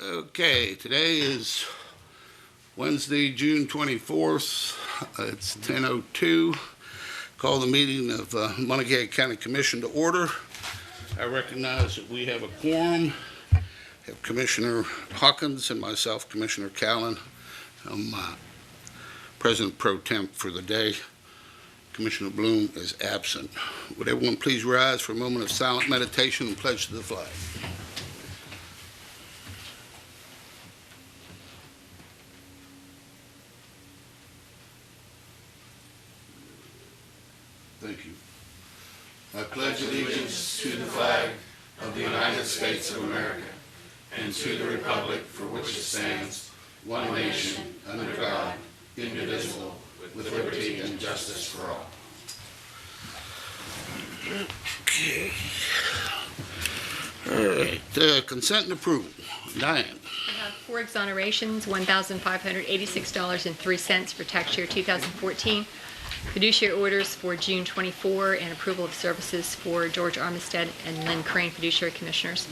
Okay, today is Wednesday, June 24th. It's 10:02. Call the meeting of Monongalia County Commission to order. I recognize that we have a quorum. We have Commissioner Hawkins and myself, Commissioner Callan. I'm President Pro Temp for the day. Commissioner Bloom is absent. Would everyone please rise for a moment of silent meditation and pledge to the flag? Thank you. I pledge allegiance to the flag of the United States of America and to the republic for which it stands, one nation, under God, indivisible, with liberty and justice for all. Okay. All right. Consent and approval. Diane. We have 4 exonerations, $1,586.03 for tax year 2014. Fiduciary orders for June 24 and approval of services for George Armistead and Lynn Crane, fiduciary commissioners.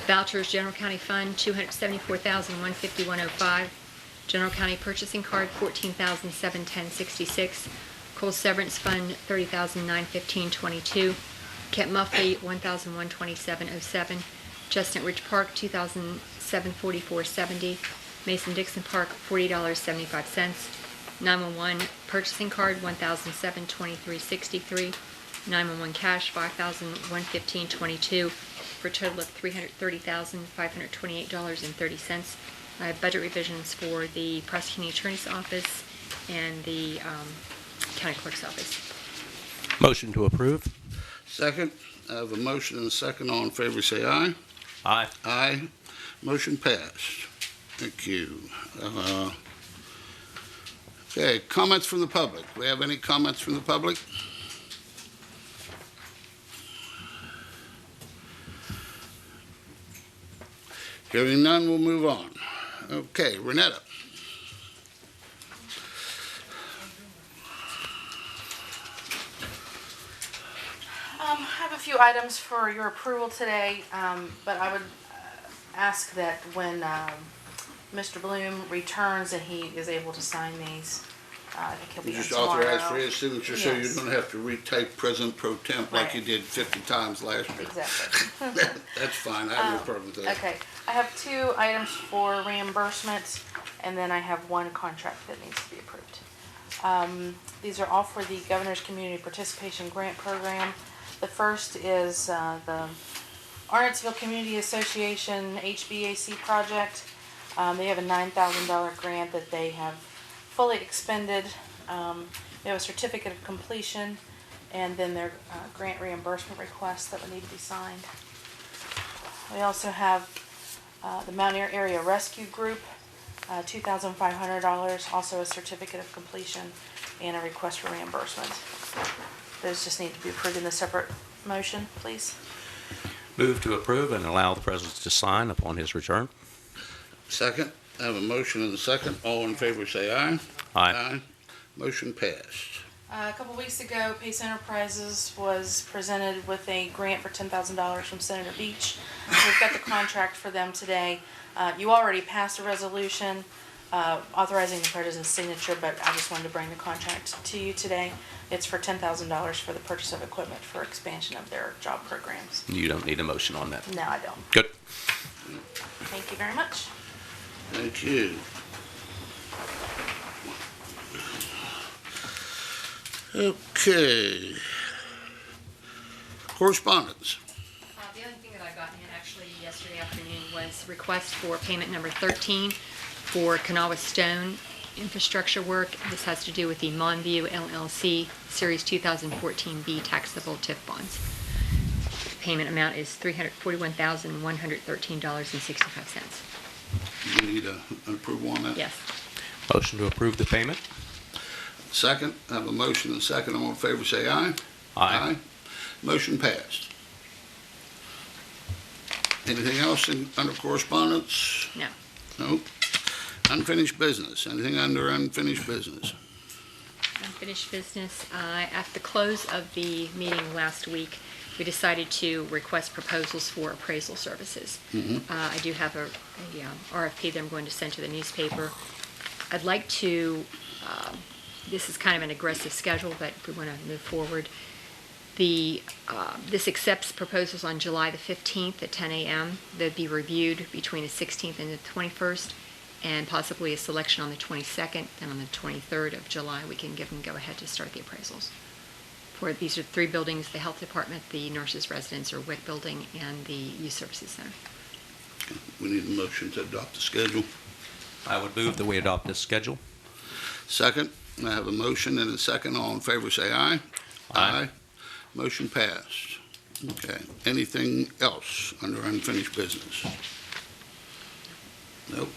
Vouchers, General County Fund, $274,151.05. General County Purchasing Card, $14,710.66. Coal Severance Fund, $30,915.22. Kent Muffley, $1,127.07. Chestnut Ridge Park, $2,744.70. Mason-Dixon Park, $40.75. 911 Purchasing Card, $1,723.63. 911 Cash, $5,115.22, for a total of $330,528.30. I have budget revisions for the prosecuting attorney's office and the county clerk's office. Motion to approve. Second. I have a motion and a second. All in favor say aye. Aye. Aye. Motion passed. Thank you. Okay, comments from the public. Do we have any comments from the public? Hearing none, we'll move on. Okay, Renetta. I have a few items for your approval today, but I would ask that when Mr. Bloom returns and he is able to sign these, I think he'll be You in just tomorrow. authorize for his signature, so you Yes. don't have to retype President Pro Temp like you Right. did 50 times last year. Exactly. That's fine. I have no problem with that. Okay, I have 2 items for reimbursement, and then I have 1 contract that needs to be approved. These are all for the Governor's Community Participation Grant Program. The first is the Arnottsville Community Association HVAC project. They have a $9,000 grant that they have fully expended. They have a certificate of completion, and then their grant reimbursement requests that would need to be signed. We also have the Mountaineer Area Rescue Group, $2,500, also a certificate of completion and a request for reimbursement. Those just need to be approved in a separate motion, please. Move to approve and allow the President to sign upon his return. Second. I have a motion and a second. All in favor say aye. Aye. Motion passed. A couple weeks ago, Pace Enterprises was presented with a grant for $10,000 from Senator Beach. We've got the contract for them today. You already passed a resolution authorizing the President's signature, but I just wanted to bring the contract to you today. It's for $10,000 for the purchase of equipment for expansion of their job programs. You don't need a motion on that. No, I don't. Good. Thank you very much. Thank you. Okay. Correspondence. The other thing that I got in actually yesterday afternoon was request for payment number 13 for Kanawha Stone infrastructure work. This has to do with the Monview LLC Series 2014B taxable TIF bonds. The payment amount is $341,113.65. You need an approval on that? Yes. Motion to approve the payment. Second. I have a motion and a second. All in favor say aye. Aye. Motion passed. Anything else under correspondence? No. Nope. Unfinished business. Anything under unfinished business? Unfinished business. At the close of the meeting last week, we decided to request proposals for appraisal services. I do have a RFP that I'm going to send to the newspaper. I'd like to, this is kind of an aggressive schedule, but if we want to move forward, this accepts proposals on July the 15th at 10 a.m. They'd be reviewed between the 16th and the 21st, and possibly a selection on the 22nd, and on the 23rd of July, we can give them go-ahead to start the appraisals. These are 3 buildings: the health department, the nurses' residence or WIC building, and the youth services center. We need a motion to adopt the schedule. I would move that we adopt this schedule. Second, I have a motion and a second. All in favor, say aye. Aye. Motion passed. Okay. Anything else under unfinished business? Nope.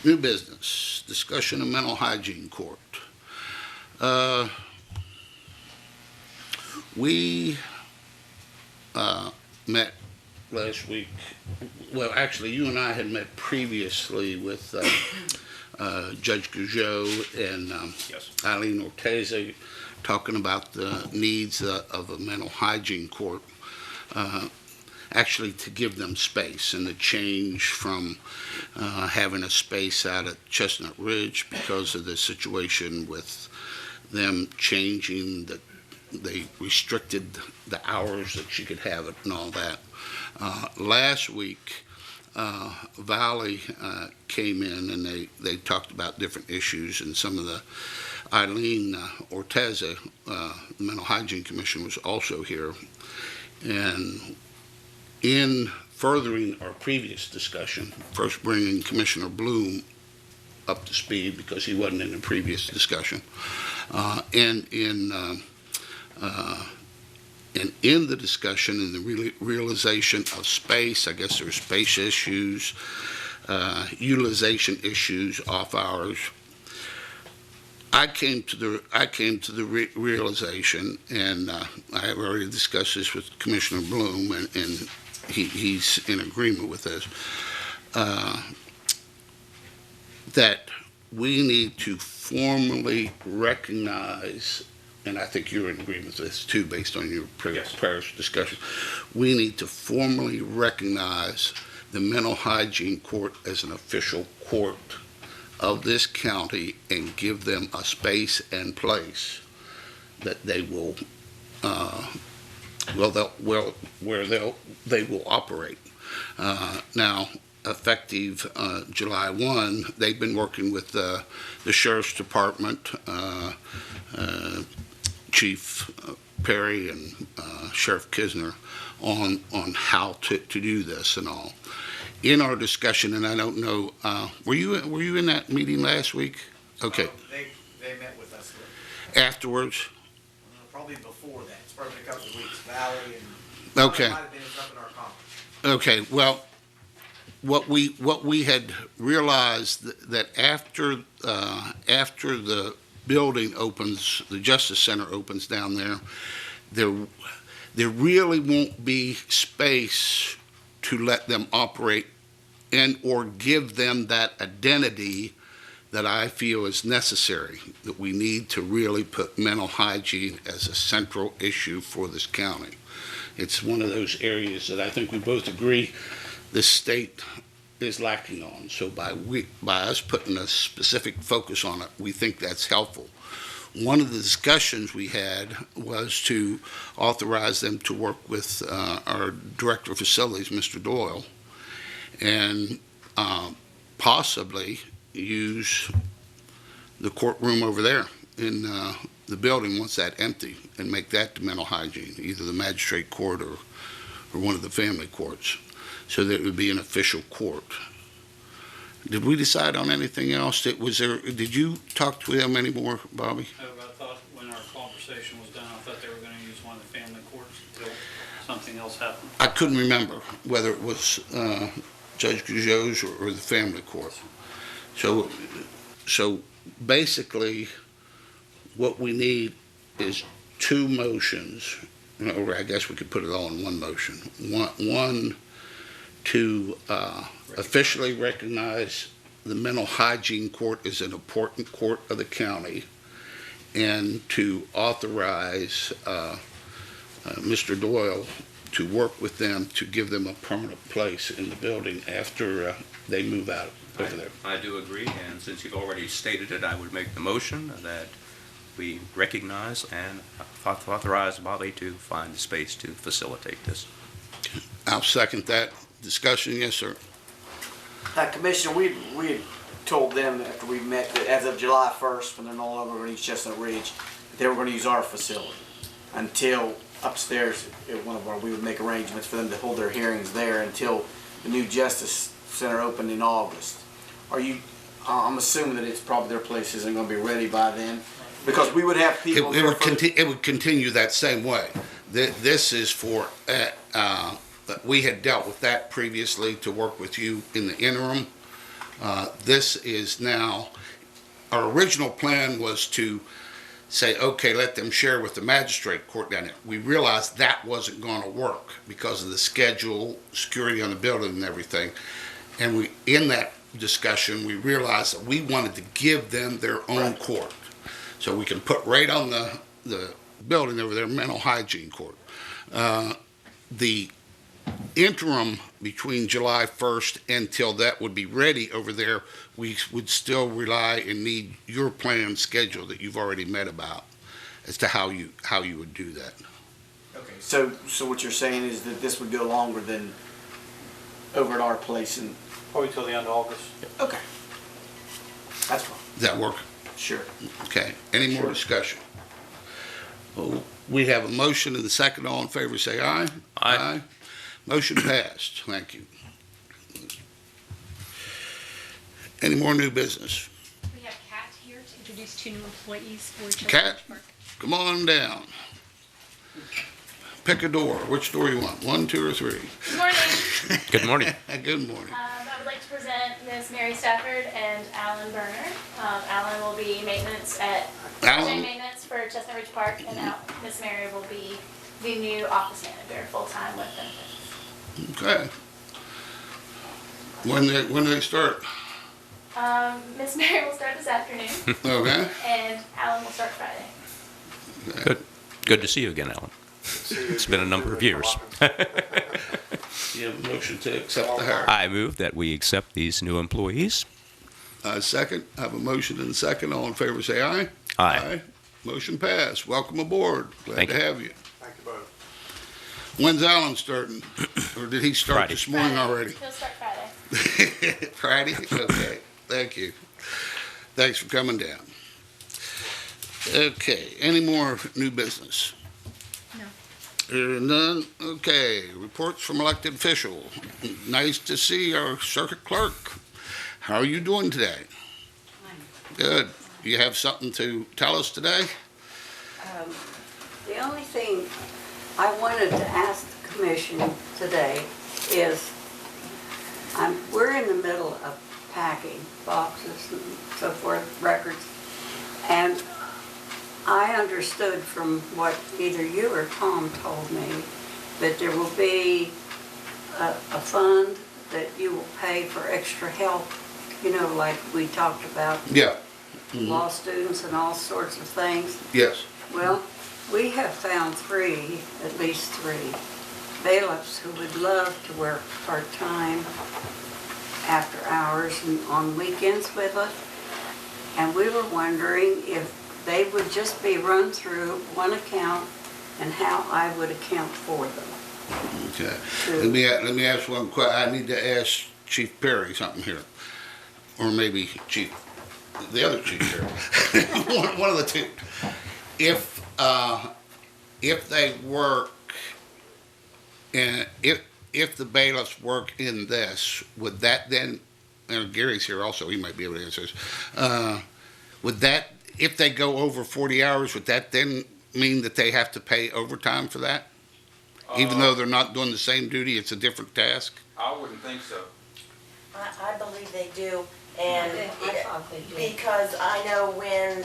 New business, discussion of mental hygiene court. We met last week. Well, actually, you and I had met previously with Judge Gougeot and Yes. Eileen Orteza, talking about the needs of a mental hygiene court, actually to give them space, and the change from having a space out at Chestnut Ridge because of the situation with them changing that they restricted the hours that she could have it and all that. Last week, Valley came in and they talked about different issues, and some of the Eileen Orteza, the Mental Hygiene Commission, was also here. And in furthering our previous discussion, first bringing Commissioner Bloom up to speed because he wasn't in the previous discussion, and in the discussion and the realization of space, I guess there's space issues, utilization issues, off hours. I came to the realization, and I have already discussed this with Commissioner Bloom, and he's in agreement with this, that we need to formally recognize, and I think you're in agreement with this too, based on your prior discussion, we need to formally recognize the mental hygiene court as an official court of this county and give them a space and place that they will, they will operate. Now, effective July 1, they've been working with the Sheriff's Department, Chief Perry and Sheriff Kisner on how to do this and all. In our discussion, and I don't know, were you in that meeting last week? Okay. They met with us Afterwards? probably before that. It's probably a couple of weeks. Valley and Okay. might have been something in our conference. Okay. Well, what we had realized that after the building opens, the Justice Center opens down there really won't be space to let them operate and or give them that identity that I feel is necessary, that we need to really put mental hygiene as a central issue for this county. It's one of those areas that I think we both agree the state is lacking on. So by us putting a specific focus on it, we think that's helpful. One of the discussions we had was to authorize them to work with our Director of Facilities, Mr. Doyle, and possibly use the courtroom over there in the building once that's empty and make that the mental hygiene, either the magistrate court or one of the family courts, so that it would be an official court. Did we decide on anything else? Did you talk to them anymore, Bobby? I thought when our conversation was done, I thought they were going to use one of the family courts until something else happened. I couldn't remember whether it was Judge Gougeot's or the family court. So basically, what we need is two motions, or I guess we could put it all in one motion. One to officially recognize the mental hygiene court as an important court of the county, and to authorize Mr. Doyle to work with them to give them a permanent place in the building after they move out over there. I do agree, and since you've already stated it, I would make the motion that we recognize and authorize Bobby to find the space to facilitate this. I'll second that. Discussion, yes, sir. Commissioner, we had told them after we met that as of July 1st, when they're no longer going to use Chestnut Ridge, they were going to use our facility until upstairs at one of our, we would make arrangements for them to hold their hearings there until the new Justice Center opened in August. Are you, I'm assuming that it's probably their place isn't going to be ready by then, because we would have people. It would continue that same way. This is for, we had dealt with that previously to work with you in the interim. This is now, our original plan was to say, okay, let them share with the magistrate court down there. We realized that wasn't going to work because of the schedule, security on the building and everything. And we, in that discussion, we realized that we wanted to give them their own court. So we can put right on the building over there, mental hygiene court. The interim between July 1st until that would be ready over there, we would still rely and need your plan schedule that you've already met about as to how you would do that. Okay, so what you're saying is that this would go longer than over at our place and. Probably till the end of August. Okay. That's fine. Does that work? Sure. Okay. Any more discussion? Well, we have a motion and the second. All in favor say aye. Aye. Motion passed. Thank you. Any more new business? We have Kat here to introduce 2 new employees for Chestnut Kat, Ridge Park. come on down. Pick a door. Which door you want? 1, 2, or 3? Good morning. Good morning. Good morning. I would like to present Ms. Mary Stafford and Alan Berner. Alan will be maintenance at Alan? maintenance for Chestnut Ridge Park, and Ms. Mary will be the new office manager, full-time with benefits. Okay. When do they start? Ms. Mary will start this afternoon, Okay. and Alan will start Friday. Good. Good to see you again, Alan. It's been a number of years. You have a motion to accept the hire. I move that we accept these new employees. Second. I have a motion and a second. All in favor say aye. Aye. Motion passed. Welcome aboard. Glad Thank to you. have you. Thank you both. When's Alan starting? Or did he start Friday. this morning Friday. already? He'll start Friday. Friday? Okay. Thank you. Thanks for coming down. Okay. Any more new business? No. Hearing none. Okay. Reports from elected official. Nice to see our circuit clerk. How are you doing today? Good. You have something to tell us today? The only thing I wanted to ask the commission today is, we're in the middle of packing boxes and so forth, records, and I understood from what either you or Tom told me that there will be a fund that you will pay for extra help, you know, like we talked about, Yeah. law students and all sorts of things. Yes. Well, we have found at least three bailiffs who would love to work part-time after hours and on weekends with us. And we were wondering if they would just be run through one account and how I would account for them. Okay. Let me ask one question. I need to ask Chief Perry something here. Or maybe the other Chief Perry. one of the two. If they work, and if the bailiffs work in this, would that then, and Gary's here also, he might be able to answer this, would that, if they go over 40 hours, would that then mean that they have to pay overtime for that? Even though they're not doing the same duty, it's a different task? I wouldn't think so. I believe they do, and I thought they did. because I know when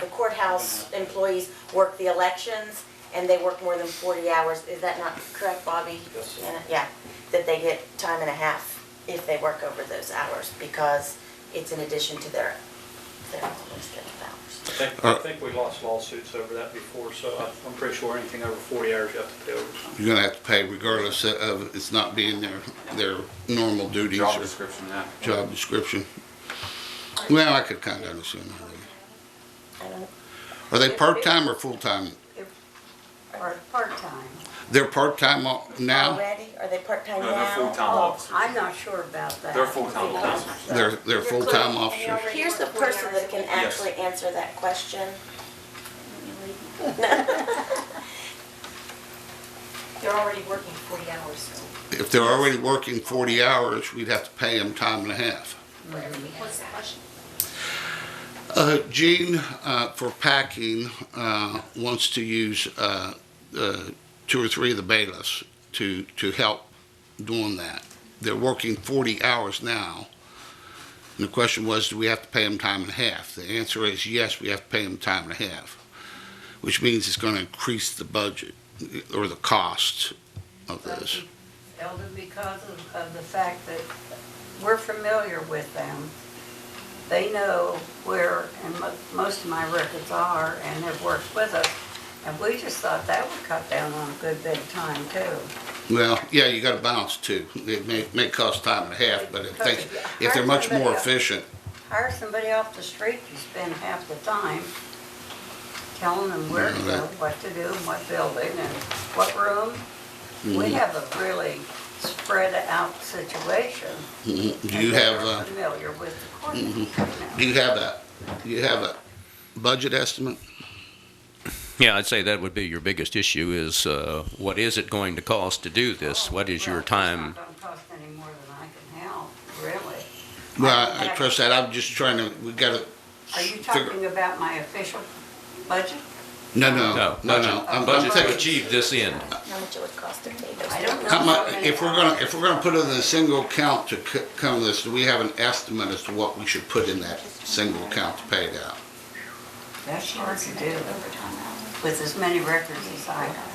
the courthouse employees work the elections and they work more than 40 hours, is that not correct, Bobby? Yes. Yeah, that they get time and a half if they work over those hours, because it's in addition to their their normal scheduled hours. I think we lost lawsuits over that before, so I'm pretty sure anything over 40 hours you have to pay overtime. You're gonna have to pay regardless of it's not being their normal duties Job or description, yeah. job description. Well, I could kind of understand that. I don't, Are they part-time or full-time? Or part-time. They're part-time now? already, are they part-time No, now? they're full-time Oh. officers. I'm not sure about that. They're full-time officers. They're full-time officers? Here's the person that can actually answer that question. They're already working 40 hours, so If they're already working 40 hours, we'd have to pay them time and a half. What's the question? Gene, for packing, wants to use 2 or 3 of the bailiffs to help doing that. They're working 40 hours now. And the question was, do we have to pay them time and a half? The answer is yes, we have to pay them time and a half, which means it's going to increase the budget or the cost of this. Elder, because of the fact that we're familiar with them. They know where, and most of my records are, and have worked with us. And we just thought that would cut down on a good bit of time too. Well, yeah, you got to balance too. It may cost time and a half, but if they're much more efficient, Hire somebody off the street, you spend half the time telling them where to go, what to do, and what building, and what room. We have a really spread out situation. do you and have we're familiar with the court. do you have a budget estimate? Yeah, I'd say that would be your biggest issue is what is it going to cost to do this? What is your time? It's not gonna cost any more than I can help, really. Well, I trust that. I'm just trying to, we got to Are you figure. talking about my official budget? No. I'm Budget to thinking, achieve this end. How much it would cost to pay those? I don't know. how much, if we're gonna put it in a single account to come this, do we have an estimate as to what we should put in that single account to pay it out? That's hard to do with as many records as I have.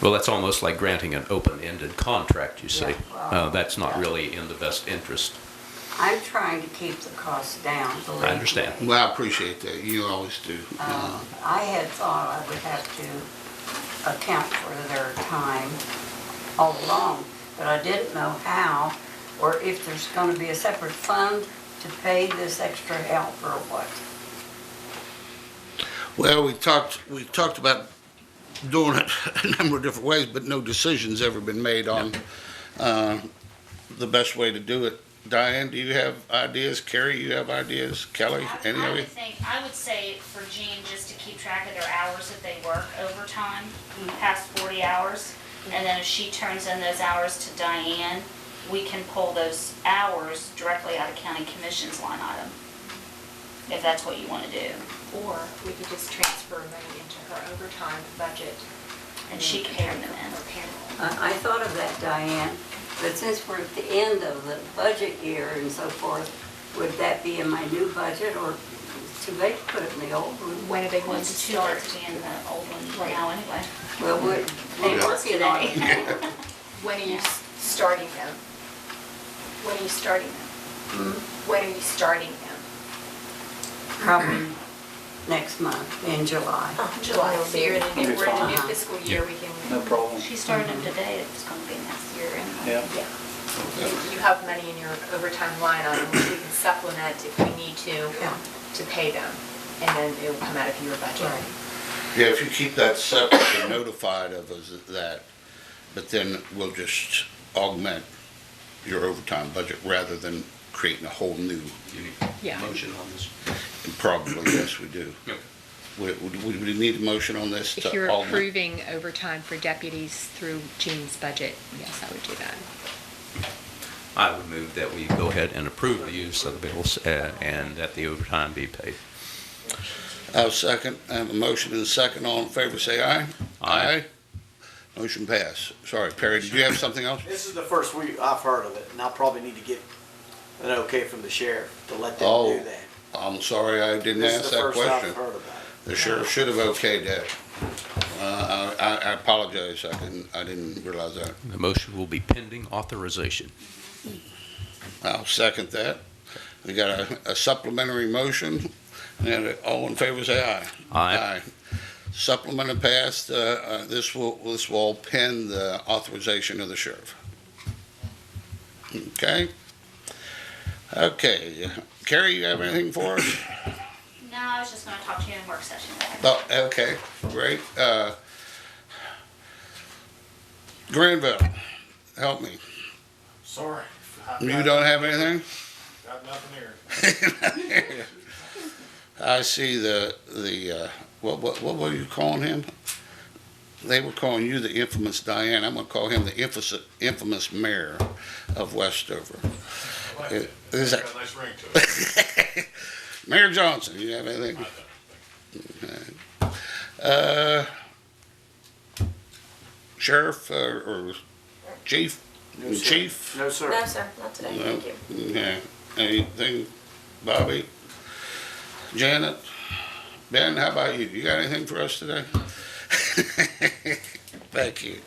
Well, that's almost like granting an open-ended contract, you see. Yeah, well, That's not really in the best interest. I'm trying to keep the costs down, believe me. I understand. Well, I appreciate that. You always do. I had thought I would have to account for their time all along, but I didn't know how, or if there's gonna be a separate fund to pay this extra help or what. Well, we talked about doing it a number of different ways, but no decision's ever been made on the best way to do it. Diane, do you have ideas? Carrie, you have ideas? Kelly, any of you? I would say for Jean, just to keep track of their hours that they work overtime, past 40 hours. And then if she turns in those hours to Diane, we can pull those hours directly out of county commission's line item, if that's what you want to do. or we could just transfer money into her overtime budget. And she can turn them in. Her payroll. I thought of that, Diane, but since we're at the end of the budget year and so forth, would that be in my new budget or too late to put it in the old one? When are they Well, going to it's too start? late to be in the old one Right. now anyway. Well, we're working on it. When are you starting them? When are you starting them? When are you starting them? Probably next month in July. July. So you're in a new, It'll be we're in a new fine. fiscal year, we can. No problem. She started them today, it's gonna be next year anyway. Yeah. Yeah. You have money in your overtime line item, which we can supplement if we need Yeah. to pay them. And then it will come out of your budget. Right. Yeah, if you keep that separate and notified of us of that, but then we'll just augment your overtime budget rather than creating a whole new, You need Yeah. a motion on this? and probably, yes, we do. Okay. Would we need a motion on this If to you're augment? approving overtime for deputies through Jean's budget, yes, I would do that. I would move that we go ahead and approve the use of the bills and that the overtime be paid. I'll second. I have a motion and a second. All in favor, say aye. Aye. Motion pass. Sorry, Perry, did you have something else? This is the first I've heard of it, and I'll probably need to get an okay from the sheriff to let them Oh, do that. I'm sorry I didn't This is ask the that first I've question. heard about it. The sheriff should have okayed that. I apologize, I didn't realize that. The motion will be pending authorization. I'll second that. We got a supplementary motion, and all in favor say aye. Aye. Supplement passed. This will pen the authorization of the sheriff. Okay. Okay. Carrie, you have anything for us? No, I was just gonna talk to you in work session. Oh, okay, great. Granville, help me. Sorry. You don't have anything? Got nothing here. I see what were you calling him? They were calling you the infamous Diane. I'm gonna call him the infamous mayor of Westover. Is Got that a nice ring to it. Mayor Johnson? You have anything? Sheriff or chief? No, sir. Chief? No, sir. No, sir, not today, No. thank you. Yeah. Anything, Bobby? Janet? Ben, how about you? You got anything for us today? Thank you.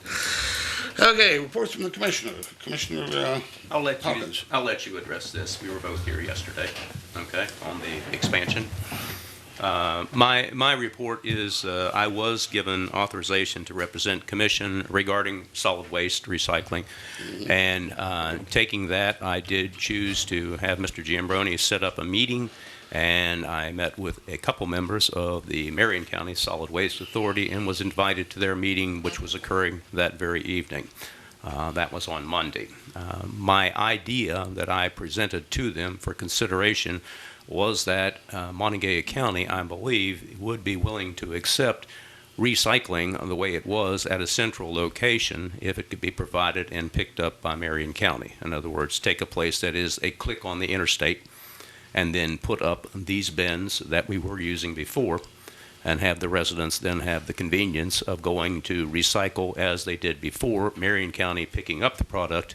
Okay, reports from the commissioner. Commissioner I'll let Hawkins. you address this. We were both here yesterday, okay, on the expansion. My report is, I was given authorization to represent commission regarding solid waste recycling. And taking that, I did choose to have Mr. Giambroni set up a meeting, and I met with a couple members of the Marion County Solid Waste Authority and was invited to their meeting, which was occurring that very evening. That was on Monday. My idea that I presented to them for consideration was that Monongalia County, I believe, would be willing to accept recycling the way it was at a central location if it could be provided and picked up by Marion County. In other words, take a place that is a click on the interstate and then put up these bins that we were using before and have the residents then have the convenience of going to recycle as they did before, Marion County picking up the product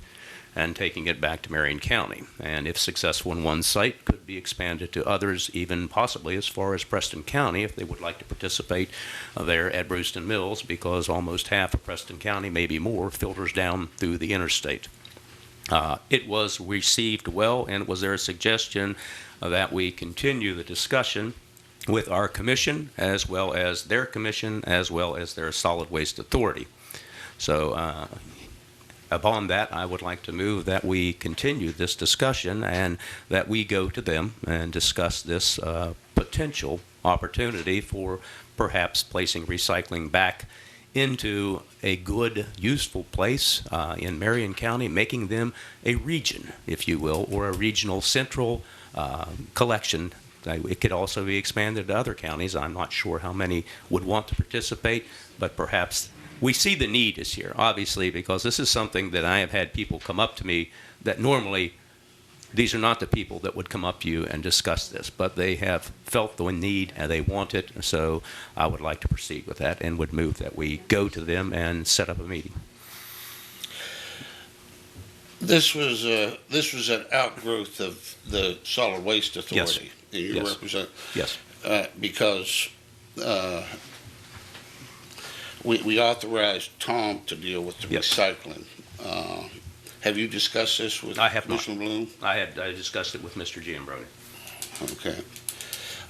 and taking it back to Marion County. And if successful in one site, could be expanded to others, even possibly as far as Preston County, if they would like to participate there at Brewston Mills, because almost half of Preston County, maybe more, filters down through the interstate. It was received well, and was there a suggestion that we continue the discussion with our commission, as well as their commission, as well as their solid waste authority. So upon that, I would like to move that we continue this discussion and that we go to them and discuss this potential opportunity for perhaps placing recycling back into a good, useful place in Marion County, making them a region, if you will, or a regional central collection. It could also be expanded to other counties. I'm not sure how many would want to participate, but perhaps we see the need is here, obviously, because this is something that I have had people come up to me that normally these are not the people that would come up to you and discuss this, but they have felt the need and they want it. So I would like to proceed with that and would move that we go to them and set up a meeting. This was an outgrowth of the Solid Waste Authority. And you Yes. represent. Yes. Because we authorized Tom to deal with the Yes. recycling. Have you discussed this with I have not. Commissioner Bloom? I discussed it with Mr. Giambroni. Okay.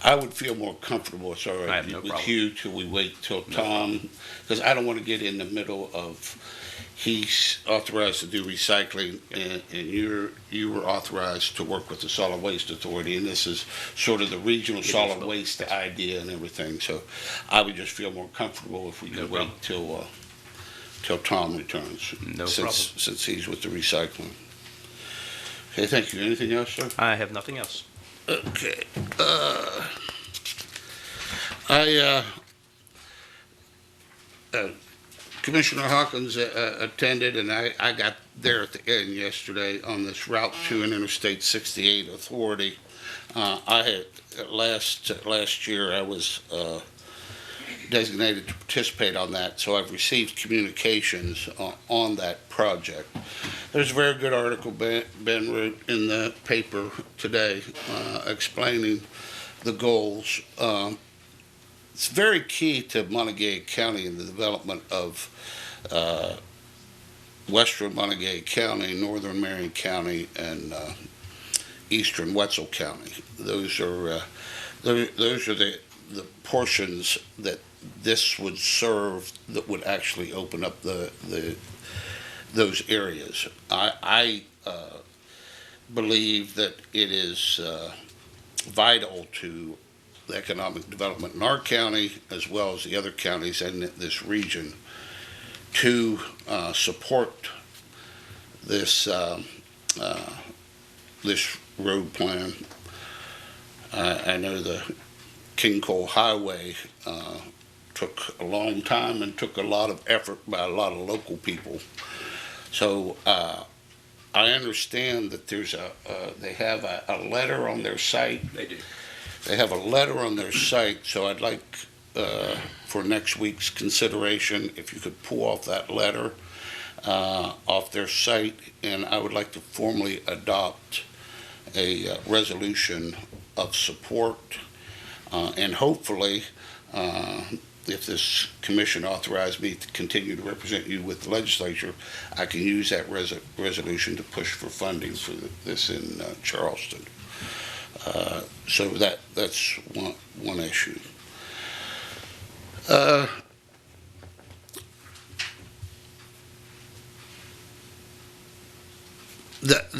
I would feel more comfortable, it's all I right, have no with problem. you till we wait till No Tom, because I don't want to get in the middle of, he's authorized to do recycling, and you were authorized to work with the Solid Waste Authority, and this is sort of the regional It is solid both. waste idea and everything, so I would just feel more comfortable if we No could problem. wait till Tom returns. No Since he's with the recycling. Okay, thank you. Anything else, sir? I have nothing else. Okay. Commissioner Hawkins attended, and I got there at the end yesterday on this Route 2 and Interstate 68 Authority. I had, last year, I was designated to participate on that, so I've received communications on that project. There's a very good article Ben wrote in the paper today explaining the goals. It's very key to Monongalia County in the development of western Monongalia County, northern Marion County, and eastern Wetzel County. Those are the portions that this would serve, that would actually open up those areas. I believe that it is vital to the economic development in our county, as well as the other counties in this region, to support this this road plan. I know the King Cole Highway took a long time and took a lot of effort by a lot of local people. So I understand that there's they have a letter on their site. They do. They have a letter on their site, so I'd like for next week's consideration, if you could pull off that letter off their site, and I would like to formally adopt a resolution of support, and hopefully, if this commission authorized me to continue to represent you with the legislature, I can use that resolution to push for funding for this in Charleston. So that's one issue. The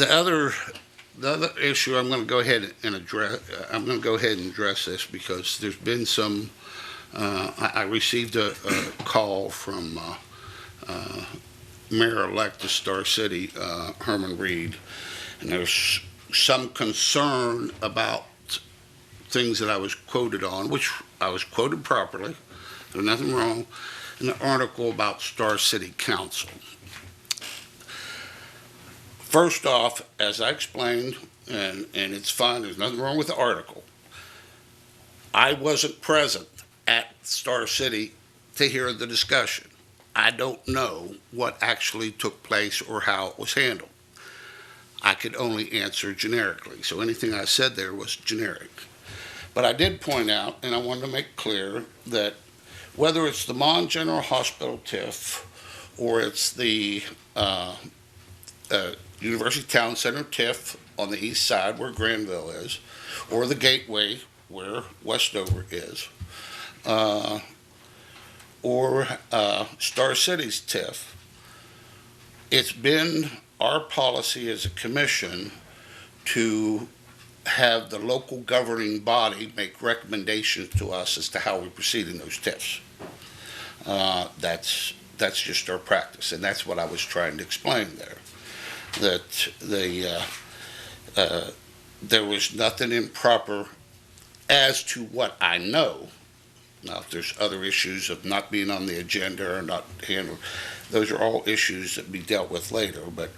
other issue I'm going to go ahead and address. I'm going to go ahead and address this because there's been some. I received a call from Mayor-elect of Star City, Herman Reed, and there's some concern about things that I was quoted on, which I was quoted properly. There's nothing wrong in the article about Star City Council. First off, as I explained, and it's fine, there's nothing wrong with the article, I wasn't present at Star City to hear the discussion. I don't know what actually took place or how it was handled. I could only answer generically, so anything I said there was generic. But I did point out, and I wanted to make clear, that whether it's the Mon General Hospital TIF or it's the University Town Center TIF on the east side where Granville is, or the Gateway where Westover is, or Star City's TIF, it's been our policy as a commission to have the local governing body make recommendations to us as to how we proceed in those TIFs. That's just our practice, and that's what I was trying to explain there. That there was nothing improper as to what I know. Now, if there's other issues of not being on the agenda or not handled, those are all issues that be dealt with later, but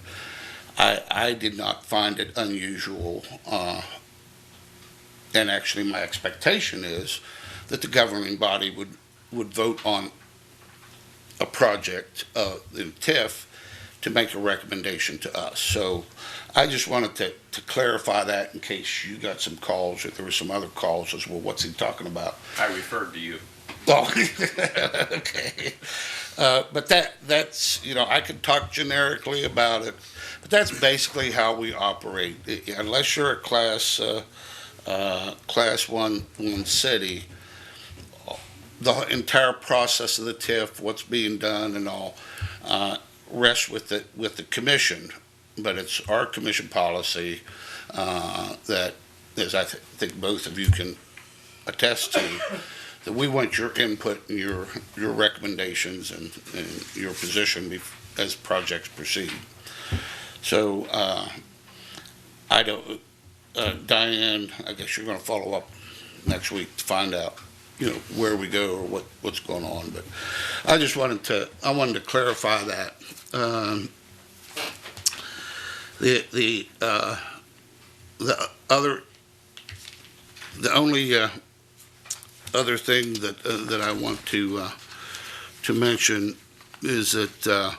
I did not find it unusual, and actually my expectation is that the governing body would vote on a project in TIF to make a recommendation to us. So I just wanted to clarify that in case you got some calls, or there were some other calls as well, what's he talking about? I referred to you. Oh, okay. But that's, I could talk generically about it, but that's basically how we operate. Unless you're a class 1 city, the entire process of the TIF, what's being done and all, rests with the commission. But it's our commission policy that, as I think both of you can attest to, that we want your input and your recommendations and your position as projects proceed. So I don't, Diane, I guess you're going to follow up next week to find out, where we go or what's going on. But I just wanted to clarify that. The only other thing that I want to mention is that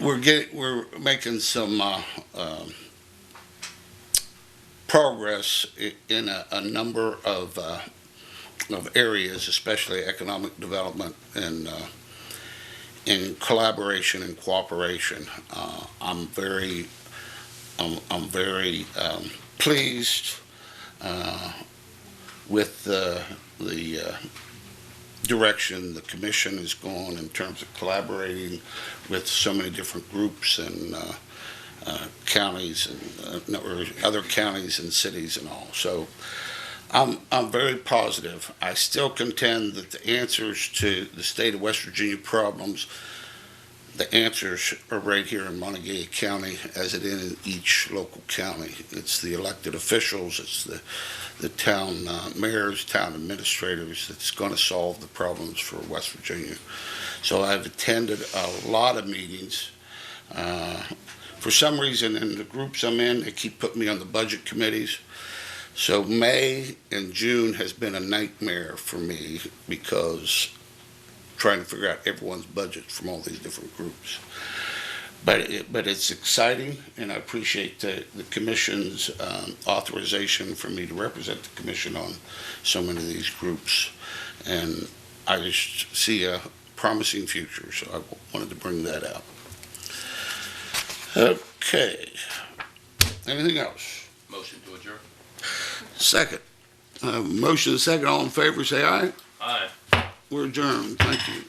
we're making some progress in a number of areas, especially economic development and in collaboration and cooperation. I'm very I'm very pleased with the direction the commission has gone in terms of collaborating with so many different groups and counties and or other counties and cities and all. So I'm very positive. I still contend that the answers to the state of West Virginia problems, the answers are right here in Monongalia County, as it is in each local county. It's the elected officials, it's the town mayors, town administrators that's going to solve the problems for West Virginia. So I've attended a lot of meetings. For some reason, in the groups I'm in, they keep putting me on the budget committees. So May and June has been a nightmare for me because trying to figure out everyone's budgets from all these different groups. But it's exciting, and I appreciate the commission's authorization for me to represent the commission on so many of these groups. And I just see a promising future, so I wanted to bring that out. Okay. Anything else? Motion to adjourn. Second. Motion and second. All in favor, say aye. Aye. We're adjourned. Thank you.